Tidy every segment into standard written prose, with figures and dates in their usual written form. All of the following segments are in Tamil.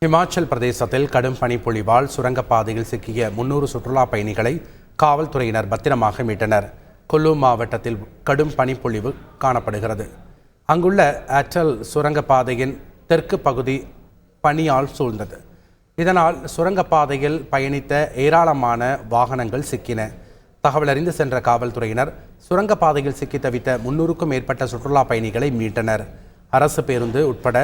இமாச்சல் பிரதேசத்தில் கடும் பனிப்பொழிவால் சுரங்கப்பாதையில் சிக்கிய 300 சுற்றுலா பயணிகளை காவல்துறையினர் பத்திரமாக மீட்டனர். குல்லு மாவட்டத்தில் கடும் பனிப்பொழிவு காணப்படுகிறது. அங்குள்ள ஆற்றல் சுரங்கப்பாதையின் தெற்கு பகுதி பனியால் சூழ்ந்தது. இதனால் சுரங்கப்பாதையில் பயணித்த ஏராளமான வாகனங்கள் சிக்கின. தகவல் அறிந்து சென்ற காவல்துறையினர் சுரங்கப்பாதையில் சிக்கி தவித்த 300க்கும் மேற்பட்ட சுற்றுலா பயணிகளை மீட்டனர். அரசு பேருந்து உட்பட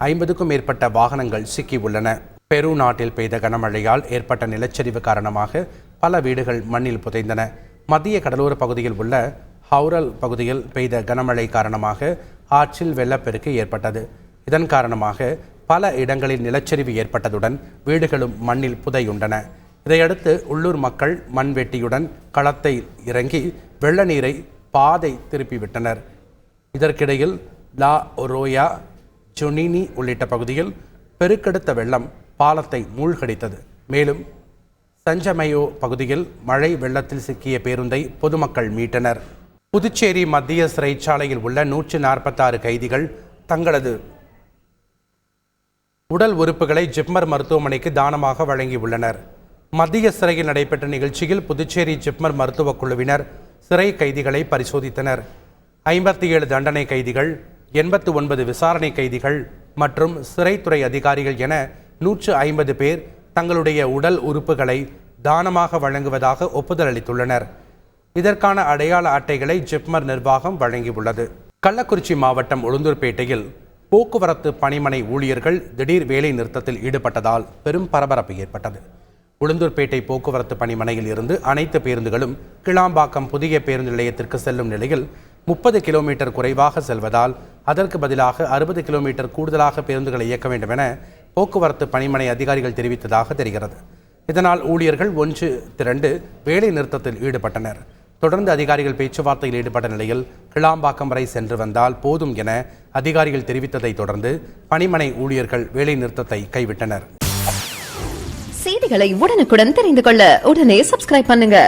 50க்கும் மேற்பட்ட வாகனங்கள் சிக்கி உள்ளன. பெரு நாட்டில் பெய்த கனமழையால் ஏற்பட்ட நிலச்சரிவு காரணமாக பல வீடுகள் மண்ணில் புதைந்தன. மத்திய கடலோர பகுதியில் உள்ள ஹவுரல் பகுதியில் பெய்த கனமழை காரணமாக ஆற்றில் வெள்ளப்பெருக்கு ஏற்பட்டது. இதன் காரணமாக பல இடங்களில் நிலச்சரிவு ஏற்பட்டதுடன் வீடுகளும் மண்ணில் புதையுண்டன. இதையடுத்து உள்ளூர் மக்கள் மண்வெட்டியுடன் களத்தை இறங்கி வெள்ள நீரை பாதை திருப்பிவிட்டனர். இதற்கிடையில் லா ஒரோயா, ஜொனினி உள்ளிட்ட பகுதியில் பெருக்கெடுத்த வெள்ளம் பாலத்தை மூழ்கடித்தது. மேலும் சஞ்சமயோ பகுதியில் மழை வெள்ளத்தில் சிக்கிய பேருந்தை பொதுமக்கள் மீட்டனர். புதுச்சேரி மத்திய சிறைச்சாலையில் உள்ள 146 கைதிகள் தங்களது உடல் உறுப்புகளை ஜிப்மர் மருத்துவமனைக்கு தானமாக வழங்கியுள்ளனர். மத்திய சிறையில் நடைபெற்ற நிகழ்ச்சியில் புதுச்சேரி ஜிப்மர் மருத்துவக் குழுவினர் சிறை கைதிகளை பரிசோதித்தனர். 57 தண்டனை கைதிகள், 89 விசாரணை கைதிகள் மற்றும் சிறைத்துறை அதிகாரிகள் என 150 பேர் தங்களுடைய உடல் உறுப்புகளை தானமாக வழங்குவதாக ஒப்புதல் அளித்துள்ளனர். இதற்கான அடையாள அட்டைகளை ஜிப்மர் நிர்வாகம் வழங்கியுள்ளது. கள்ளக்குறிச்சி மாவட்டம் உளுந்தூர்பேட்டையில் போக்குவரத்து பணிமனை ஊழியர்கள் திடீர் வேலை நிறுத்தத்தில் ஈடுபட்டதால் பெரும் பரபரப்பு ஏற்பட்டது. உளுந்தூர்பேட்டை போக்குவரத்து பணிமனையில் இருந்து அனைத்து பேருந்துகளும் கிளாம்பாக்கம் புதிய பேருந்து நிலையத்திற்கு செல்லும் நிலையில் 30 கிலோமீட்டர் குறைவாக செல்வதால் அதற்கு பதிலாக 60 கிலோமீட்டர் கூடுதலாக பேருந்துகளை இயக்க வேண்டும் என போக்குவரத்து பணிமனை அதிகாரிகள் தெரிவித்ததாக தெரிகிறது. இதனால் ஊழியர்கள் ஒன்று திரண்டு வேலை நிறுத்தத்தில் ஈடுபட்டனர். தொடர்ந்து அதிகாரிகள் பேச்சுவார்த்தையில் ஈடுபட்ட நிலையில் கிளாம்பாக்கம் வரை சென்று வந்தால் போதும் என அதிகாரிகள் தெரிவித்ததை தொடர்ந்து பணிமனை ஊழியர்கள் வேலை நிறுத்தத்தை கைவிட்டனர். செய்திகளை உடனுக்குடன் தெரிந்து கொள்ள உடனே சப்ஸ்கிரைப் பண்ணுங்க.